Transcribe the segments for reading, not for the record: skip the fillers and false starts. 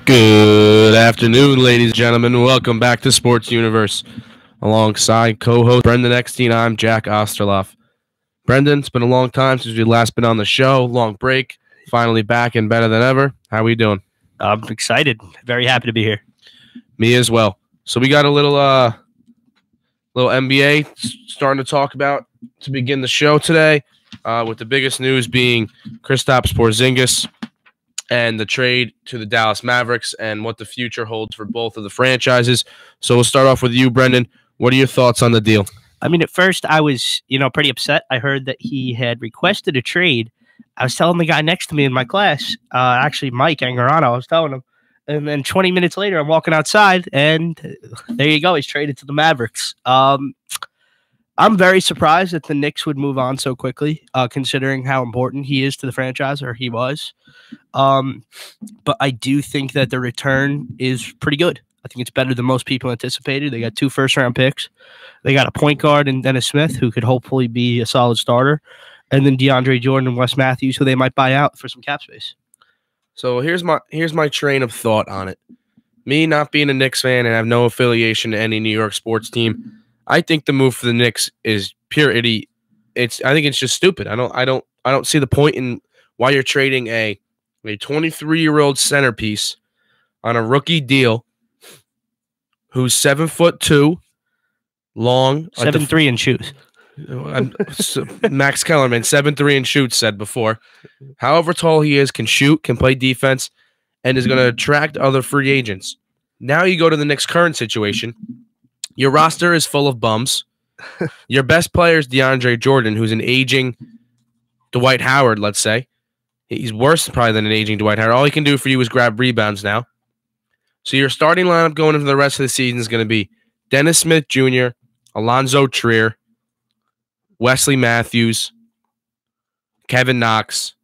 Good afternoon, ladies and gentlemen. Welcome back to Sports Universe. Alongside co-host Brendan Eckstein, I'm Jack Osterloff. Brendan, it's been a long time since we last been on the show. Long break. Finally back and better than ever. How are we doing? I'm excited. Very happy to be here. Me as well. So we got a little NBA starting to talk about to begin the show today, with the biggest news being Kristaps Porzingis and the trade to the Dallas Mavericks and what the future holds for both of the franchises. So we'll start off with you, Brendan. What are your thoughts on the deal? I mean, at first I was, pretty upset. I heard that he had requested a trade. I was telling the guy next to me in my class, actually Mike Angarano, I was telling him. And then 20 minutes later, I'm walking outside, and there you go. He's traded to the Mavericks. I'm very surprised that the Knicks would move on so quickly, considering how important he is to the franchise, or he was. But I do think that the return is pretty good. I think it's better than most people anticipated. They got 2 first-round picks. They got a point guard in Dennis Smith, who could hopefully be a solid starter, and then DeAndre Jordan and Wes Matthews, who they might buy out for some cap space. So here's my train of thought on it. Me not being a Knicks fan and have no affiliation to any New York sports team, I think the move for the Knicks is pure idiot. I think it's just stupid. I don't see the point in why you're trading a 23-year-old centerpiece on a rookie deal who's 7'2", long, 7'3" and shoots. Max Kellerman, 7'3" and shoots, said before. However tall he is, can shoot, can play defense, and is going to attract other free agents. Now you go to the Knicks' current situation. Your roster is full of bums. Your best player is DeAndre Jordan, who's an aging Dwight Howard, let's say. He's worse probably than an aging Dwight Howard. All he can do for you is grab rebounds now. So your starting lineup going into the rest of the season is going to be Dennis Smith Jr., Alonzo Trier, Wesley Matthews, Kevin Knox,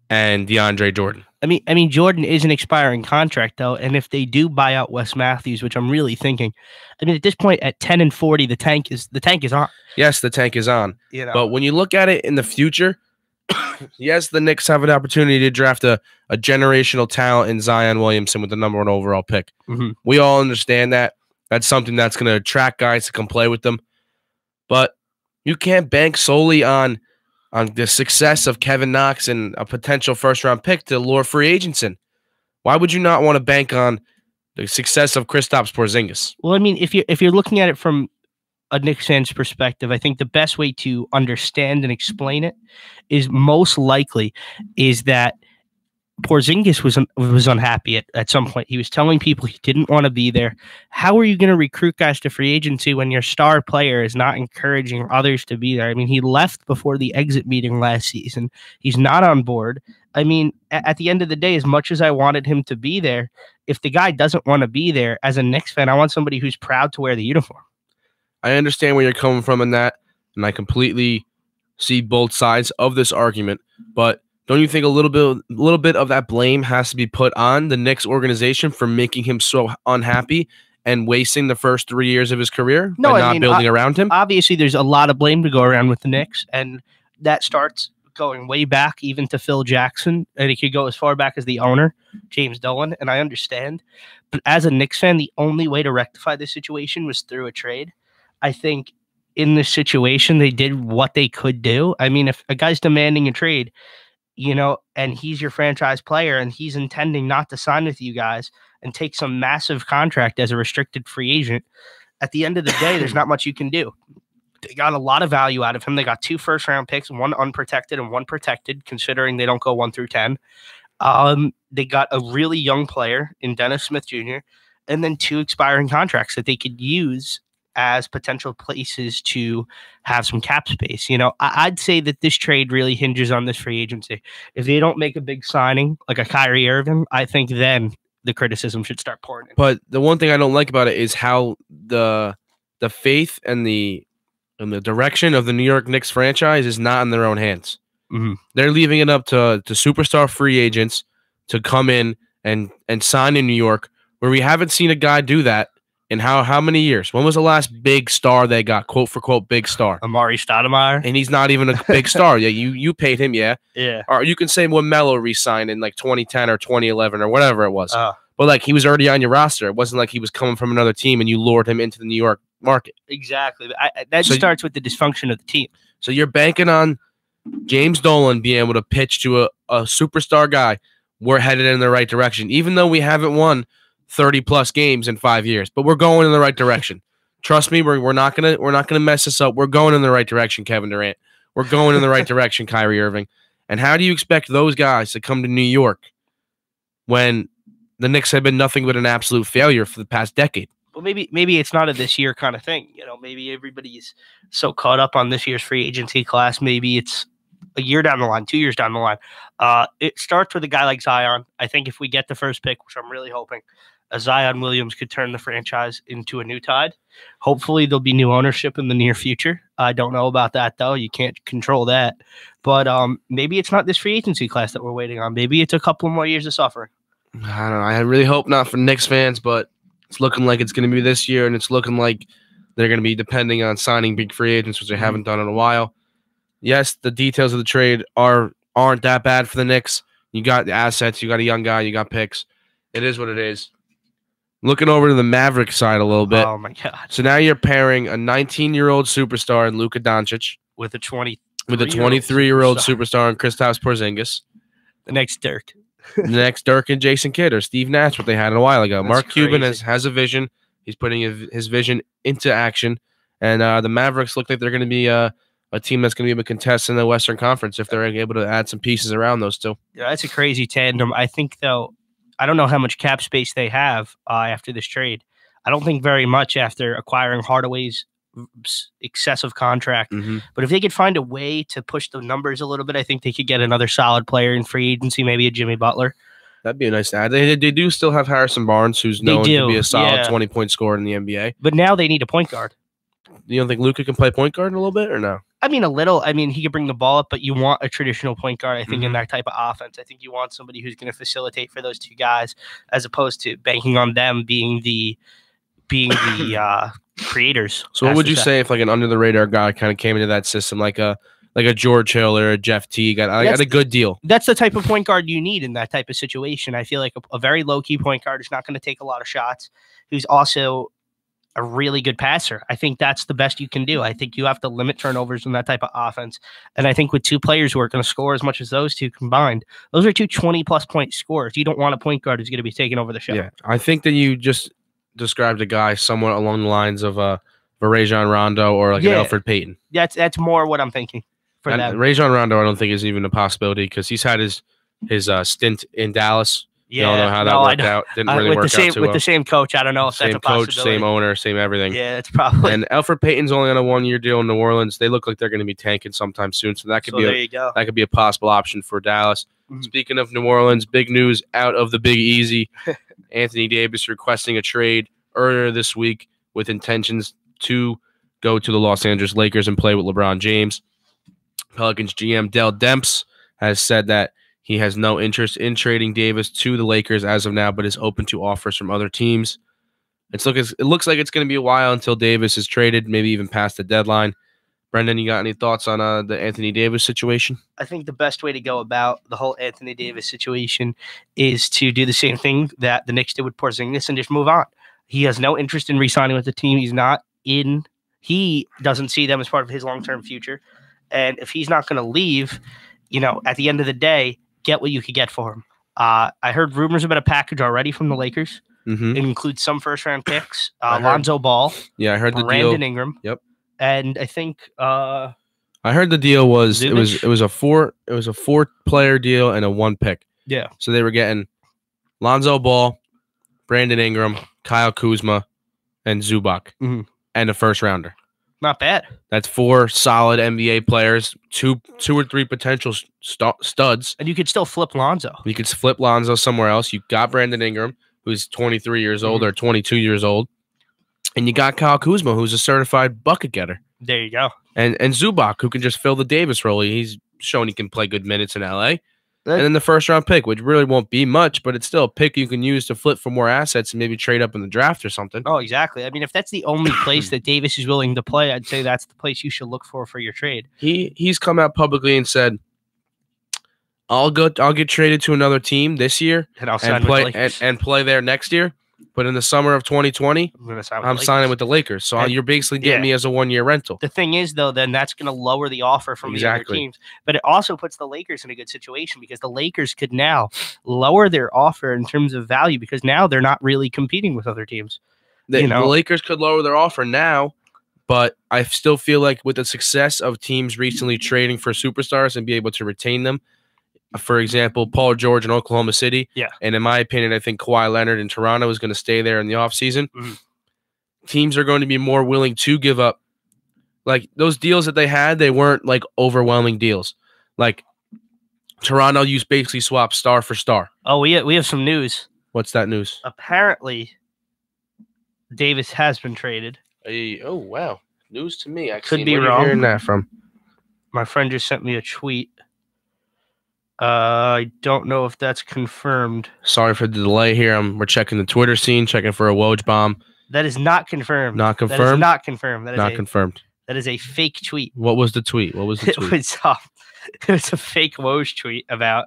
and DeAndre Jordan. I mean, Jordan is an expiring contract, though, and if they do buy out Wes Matthews, which I'm really thinking, I mean, at this point, at 10 and 40, the tank is on. Yes, the tank is on. But when you look at it in the future, yes, the Knicks have an opportunity to draft a generational talent in Zion Williamson with the #1 overall pick. Mm-hmm. We all understand that. That's something that's going to attract guys to come play with them. But you can't bank solely on the success of Kevin Knox and a potential first-round pick to lure free agents in. Why would you not want to bank on the success of Kristaps Porzingis? Well, I mean, if you're looking at it from a Knicks fan's perspective, I think the best way to understand and explain it is most likely is that Porzingis was unhappy at some point. He was telling people he didn't want to be there. How are you going to recruit guys to free agency when your star player is not encouraging others to be there? I mean, he left before the exit meeting last season. He's not on board. I mean, at the end of the day, as much as I wanted him to be there, if the guy doesn't want to be there, as a Knicks fan, I want somebody who's proud to wear the uniform. I understand where you're coming from in that, and I completely see both sides of this argument, but don't you think a little bit of that blame has to be put on the Knicks organization for making him so unhappy and wasting the first 3 years of his career by not building around him? Obviously, there's a lot of blame to go around with the Knicks, and that starts going way back even to Phil Jackson, and it could go as far back as the owner, James Dolan, and I understand. But as a Knicks fan, the only way to rectify this situation was through a trade. I think in this situation, they did what they could do. I mean, if a guy's demanding a trade, and he's your franchise player and he's intending not to sign with you guys and take some massive contract as a restricted free agent, at the end of the day, there's not much you can do. They got a lot of value out of him. They got 2 first-round picks, 1 unprotected and 1 protected, considering they don't go 1 through 10. They got a really young player in Dennis Smith Jr., and then 2 expiring contracts that they could use as potential places to have some cap space. I'd say that this trade really hinges on this free agency. If they don't make a big signing like a Kyrie Irving, I think then the criticism should start pouring in. But the one thing I don't like about it is how the faith and the direction of the New York Knicks franchise is not in their own hands. Mm-hmm. They're leaving it up to superstar free agents to come in and sign in New York, where we haven't seen a guy do that in how many years? When was the last big star they got, quote for quote, big star? Amari Stoudemire. And he's not even a big star. Yeah, you paid him, yeah. Yeah. Or you can say when Melo re-signed in like 2010 or 2011 or whatever it was. But like he was already on your roster. It wasn't like he was coming from another team and you lured him into the New York market. Exactly. That starts with the dysfunction of the team. So you're banking on James Dolan being able to pitch to a superstar guy. We're headed in the right direction, even though we haven't won 30+ games in 5 years. But we're going in the right direction. Trust me, we're not gonna mess this up. We're going in the right direction, Kevin Durant. We're going in the right direction, Kyrie Irving. And how do you expect those guys to come to New York when the Knicks have been nothing but an absolute failure for the past decade? Well, maybe it's not a this year kind of thing. Maybe everybody's so caught up on this year's free agency class. Maybe it's a year down the line, 2 years down the line. It starts with a guy like Zion. I think if we get the first pick, which I'm really hoping, Zion Williams could turn the franchise into a new tide. Hopefully, there'll be new ownership in the near future. I don't know about that, though. You can't control that. But maybe it's not this free agency class that we're waiting on. Maybe it's a couple more years of suffering. I don't know. I really hope not for Knicks fans, but it's looking like it's going to be this year, and it's looking like they're going to be depending on signing big free agents, which they haven't done in a while. Yes, the details of the trade aren't that bad for the Knicks. You got the assets, you got a young guy, you got picks. It is what it is. Looking over to the Mavericks side a little bit. Oh, my God. So now you're pairing a 19-year-old superstar in Luka Doncic with a 23-year-old superstar in Kristaps Porzingis. The next Dirk. The next Dirk and Jason Kidd or Steve Nash, what they had a while ago. That's Mark Cuban crazy. has a vision. He's putting his vision into action. And the Mavericks look like they're going to be a team that's going to be able to contest in the Western Conference if they're able to add some pieces around those two. Yeah, that's a crazy tandem. I think, though, I don't know how much cap space they have after this trade. I don't think very much after acquiring Hardaway's excessive contract. Mm-hmm. But if they could find a way to push the numbers a little bit, I think they could get another solid player in free agency, maybe a Jimmy Butler. That'd be a nice add. They do still have Harrison Barnes, who's known to be a solid 20-point scorer in the NBA. But now they need a point guard. You don't think Luka can play point guard a little bit or no? I mean, a little. I mean, he could bring the ball up, but you want a traditional point guard, I think, in that type of offense. I think you want somebody who's going to facilitate for those two guys as opposed to banking on them being the creators. So what would you say if like an under-the-radar guy kind of came into that system, like a George Hill or a Jeff Teague got a good deal? That's the type of point guard you need in that type of situation. I feel like a very low-key point guard is not going to take a lot of shots, who's also a really good passer. I think that's the best you can do. I think you have to limit turnovers in that type of offense. And I think with two players who are going to score as much as those two combined, those are two 20-plus point scorers. You don't want a point guard who's going to be taking over the show. Yeah, I think that you just described a guy somewhat along the lines of Rajon Rondo or like an Elfrid Payton. That's more what I'm thinking for them. Rajon Rondo, I don't think is even a possibility because he's had his stint in Dallas. Yeah, I don't know how that worked out. Didn't really work out too well. With the same coach, I don't know if that's a possibility. Same coach, same owner, same everything. Yeah, it's probably. And Elfrid Payton's only on a 1-year deal in New Orleans. They look like they're going to be tanking sometime soon, so that could be a possible option for Dallas. Mm-hmm. Speaking of New Orleans, big news out of the Big Easy: Anthony Davis requesting a trade earlier this week with intentions to go to the Los Angeles Lakers and play with LeBron James. Pelicans GM Dell Demps has said that he has no interest in trading Davis to the Lakers as of now, but is open to offers from other teams. It looks like it's going to be a while until Davis is traded, maybe even past the deadline. Brendan, you got any thoughts on the Anthony Davis situation? I think the best way to go about the whole Anthony Davis situation is to do the same thing that the Knicks did with Porzingis and just move on. He has no interest in re-signing with the team. He doesn't see them as part of his long-term future. And if he's not going to leave, at the end of the day, get what you could get for him. I heard rumors about a package already from the Lakers. Mm-hmm. It includes some first-round picks, Lonzo Ball. Yeah, I heard the deal. Brandon Ingram. Yep. And I think I heard the deal was Zubich? it was a 4-player deal and a 1 pick. Yeah. So they were getting Lonzo Ball, Brandon Ingram, Kyle Kuzma, and Zubac, and a first-rounder. Not bad. That's 4 solid NBA players, two or three potential studs. And you could still flip Lonzo. You could flip Lonzo somewhere else. You got Brandon Ingram, who's 23 years old or 22 years old. And you got Kyle Kuzma, who's a certified bucket getter. There you go. And Zubac, who can just fill the Davis role. He's shown he can play good minutes in LA. And then the first-round pick, which really won't be much, but it's still a pick you can use to flip for more assets and maybe trade up in the draft or something. Oh, exactly. I mean, if that's the only place that Davis is willing to play, I'd say that's the place you should look for your trade. He's come out publicly and said, I'll get traded to another team this year And I'll sign and with the play Lakers. and play there next year. But in the summer of 2020, I'm gonna sign with I'm the signing Lakers. with the Lakers. So And- you're basically getting yeah. me as a 1-year rental. The thing is, though, then that's going to lower the offer from the other Exactly. teams. But it also puts the Lakers in a good situation because the Lakers could now lower their offer in terms of value because now they're not really competing with other teams. The Lakers could lower their offer now, but I still feel like with the success of teams recently trading for superstars and be able to retain them, for example, Paul George in Oklahoma City, and in my opinion, I think Kawhi Leonard in Toronto is going to stay there in the offseason. Teams are going to be more willing to give up. Like those deals that they had, they weren't like overwhelming deals. Like Toronto used basically swap star for star. Oh, we have some news. What's that news? Apparently, Davis has been traded. Oh wow, news to me. I Could be where wrong. You're hearing that from? My friend just sent me a tweet. I don't know if that's confirmed. Sorry for the delay here. We're checking the Twitter scene, checking for a Woj bomb. That is not confirmed. Not confirmed. That is not confirmed. That is Not confirmed. That is a fake tweet. What was the tweet? What was the tweet? It was a fake Woj tweet about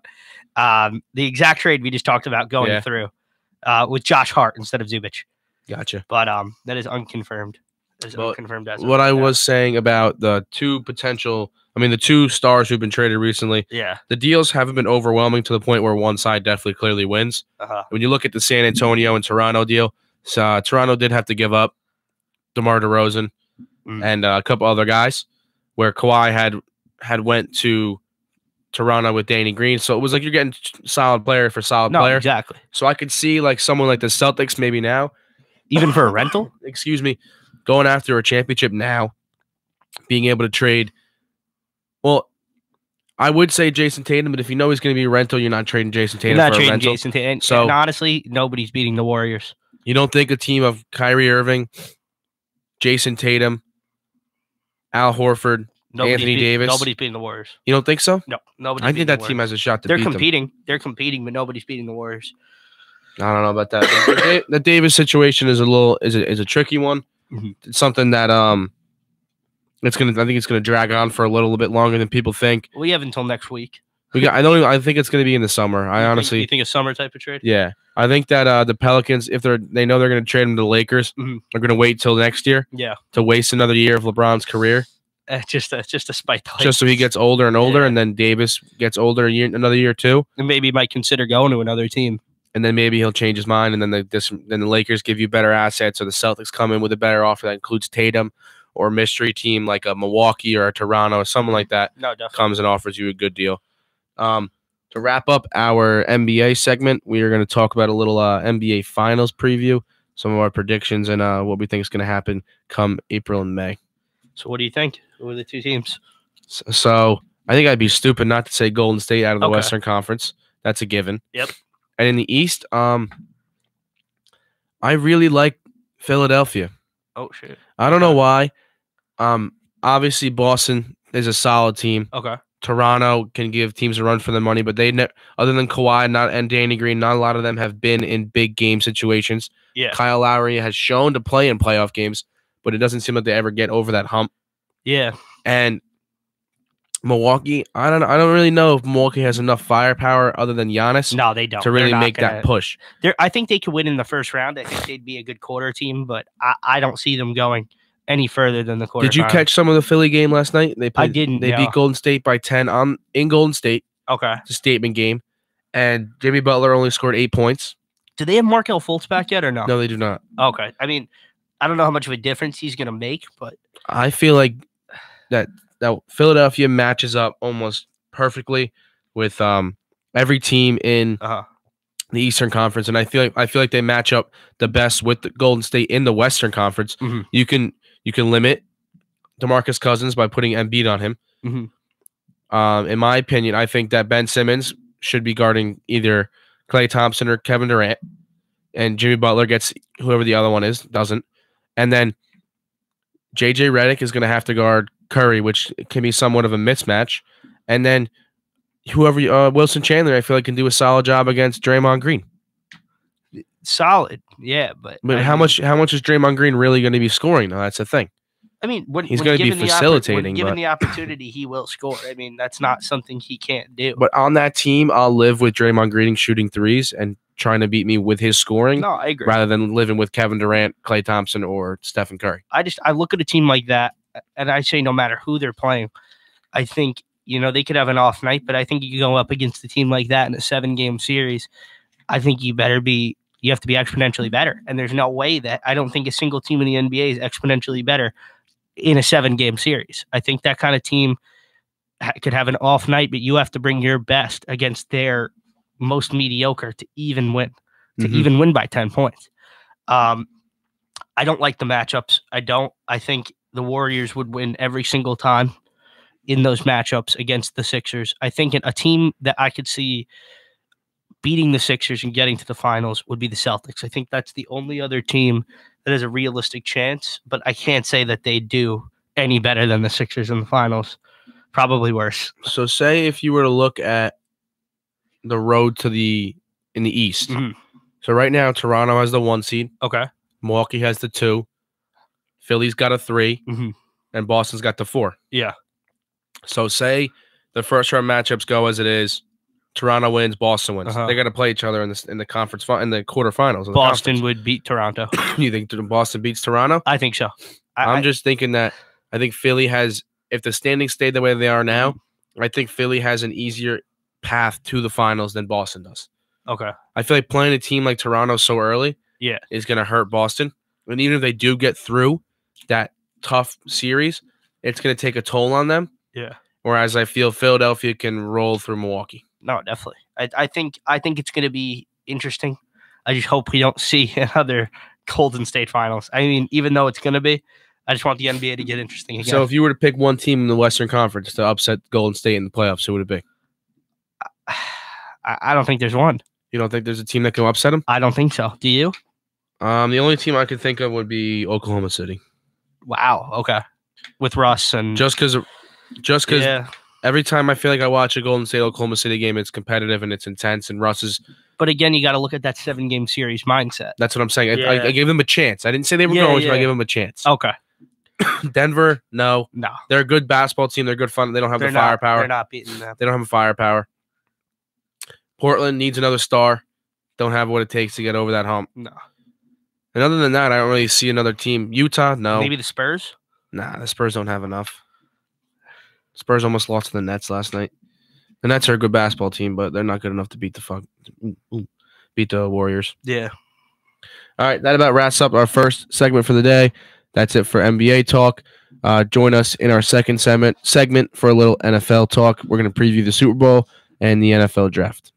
the exact trade we just talked about going through with Josh Hart instead of Zubac. Gotcha. But that is unconfirmed. Unconfirmed as what I was saying about the the two stars who've been traded recently. Yeah. The deals haven't been overwhelming to the point where one side definitely clearly wins. When you look at the San Antonio and Toronto deal, Toronto did have to give up DeMar DeRozan and a couple other guys, where Kawhi had went to Toronto with Danny Green. So it was like you're getting solid player for solid player. Exactly. So I could see like someone like the Celtics maybe now. Even for a rental? Excuse me. Going after a championship now, being able to trade. Well, I would say Jason Tatum, but if you know he's going to be a rental, you're not trading Jason Tatum You're not for trading a rental. Jason Tatum. And honestly, nobody's beating the Warriors. You don't think a team of Kyrie Irving, Jason Tatum, Al Horford, Anthony Davis. Nobody's beating the Warriors. You don't think so? No, nobody. I think that team has a shot to They're beat them. competing. They're competing, but nobody's beating the Warriors. I don't know about that. The Davis situation is a tricky one. It's something that I think it's gonna drag on for a little bit longer than people think. We have until next week. I think it's gonna be in the summer. You think a summer type of trade? Yeah. I think that the Pelicans, if they know they're gonna trade him to the Lakers, are gonna wait till next year. Yeah. To waste another year of LeBron's career. Just to spite the Lakers. Just so he gets older and older, and then Davis gets older another year too. And maybe he might consider going to another team. And then maybe he'll change his mind, and then the Lakers give you better assets, or the Celtics come in with a better offer that includes Tatum, or a mystery team like a Milwaukee or a Toronto or something like that comes and offers you a good deal. To wrap up our NBA segment, we are going to talk about a little NBA Finals preview, some of our predictions, and what we think is going to happen come April and May. So what do you think? Who are the two teams? So I think I'd be stupid not to say Golden State out of the Western Conference. That's a given. Yep. And in the East, I really like Philadelphia. Oh, shit. I don't know why. Obviously, Boston is a solid team. Okay. Toronto can give teams a run for their money, but other than Kawhi and Danny Green, not a lot of them have been in big game situations. Yeah. Kyle Lowry has shown to play in playoff games, but it doesn't seem like they ever get over that hump. Yeah. And Milwaukee, I don't really know if Milwaukee has enough firepower other than Giannis. No, they don't. To really make that push. I think they could win in the first round. I think they'd be a good quarter team, but I don't see them going any further than the quarter. Did you catch some of the Philly game last night? I didn't. They beat Golden State by 10 in Golden State. Okay. It's a statement game. And Jimmy Butler only scored 8 points. Do they have Markelle Fultz back yet or no? No, they do not. Okay. I mean, I don't know how much of a difference he's going to make, but I feel like that Philadelphia matches up almost perfectly with every team in the Eastern Conference, and I feel like they match up the best with the Golden State in the Western Conference. You can limit DeMarcus Cousins by putting Embiid on him. In my opinion, I think that Ben Simmons should be guarding either Klay Thompson or Kevin Durant, and Jimmy Butler gets whoever the other one doesn't, and then JJ Redick is going to have to guard Curry, which can be somewhat of a mismatch, and then whoever Wilson Chandler, I feel like can do a solid job against Draymond Green. Solid, yeah, but how much is Draymond Green really going to be scoring? Now that's the thing. I mean, He's going to be facilitating. Given the opportunity, he will score. I mean, that's not something he can't do. But on that team, I'll live with Draymond Green shooting threes and trying to beat me with his scoring. No, I agree. Rather than living with Kevin Durant, Klay Thompson, or Stephen Curry. I look at a team like that, and I say no matter who they're playing, I think, they could have an off night, but I think you can go up against a team like that in a 7-game series. I think you have to be exponentially better. And there's no way that I don't think a single team in the NBA is exponentially better in a 7-game series. I think that kind of team could have an off night, but you have to bring your best against their most mediocre to even win, even win by 10 points. I don't like the matchups. I think the Warriors would win every single time in those matchups against the Sixers. I think a team that I could see beating the Sixers and getting to the finals would be the Celtics. I think that's the only other team that has a realistic chance, but I can't say that they do any better than the Sixers in the finals. Probably worse. So say if you were to look at the road in the East. Mm-hmm. So right now, Toronto has the 1 seed. Okay. Milwaukee has the 2. Philly's got a 3. Mm-hmm. And Boston's got the 4. Yeah. So say the first round matchups go as it is. Toronto wins, Boston wins. They're going to play each other in the conference in the quarterfinals. Boston would beat Toronto. You think Boston beats Toronto? I think so. I'm just thinking that I think Philly has, if the standings stay the way they are now, I think Philly has an easier path to the finals than Boston does. Okay. I feel like playing a team like Toronto so early is going to hurt Boston. And even if they do get through that tough series, it's going to take a toll on them. Yeah. Whereas I feel Philadelphia can roll through Milwaukee. No, definitely. I think it's going to be interesting. I just hope we don't see another Golden State Finals. I mean, even though it's going to be, I just want the NBA to get interesting again. So if you were to pick one team in the Western Conference to upset Golden State in the playoffs, who would it be? I don't think there's one. You don't think there's a team that can upset them? I don't think so. Do you? The only team I could think of would be Oklahoma City. Wow. Okay. With Russ and just because every time I feel like I watch a Golden State Oklahoma City game, it's competitive and it's intense, and Russ is. But again, you got to look at that 7-game series mindset. That's what I'm saying. I gave them a chance. I didn't say they were going to. I gave them a chance. Okay. Denver, no. They're a good basketball team. They're good fun. They don't have the firepower. They're not beating them. They don't have the firepower. Portland needs another star. Don't have what it takes to get over that hump. No. And other than that, I don't really see another team. Utah, no. Maybe the Spurs? Nah, the Spurs don't have enough. Spurs almost lost to the Nets last night. The Nets are a good basketball team, but they're not good enough to beat the Warriors. Yeah. All right, that about wraps up our first segment for the day. That's it for NBA talk. Join us in our second segment for a little NFL talk. We're going to preview the Super Bowl and the NFL draft.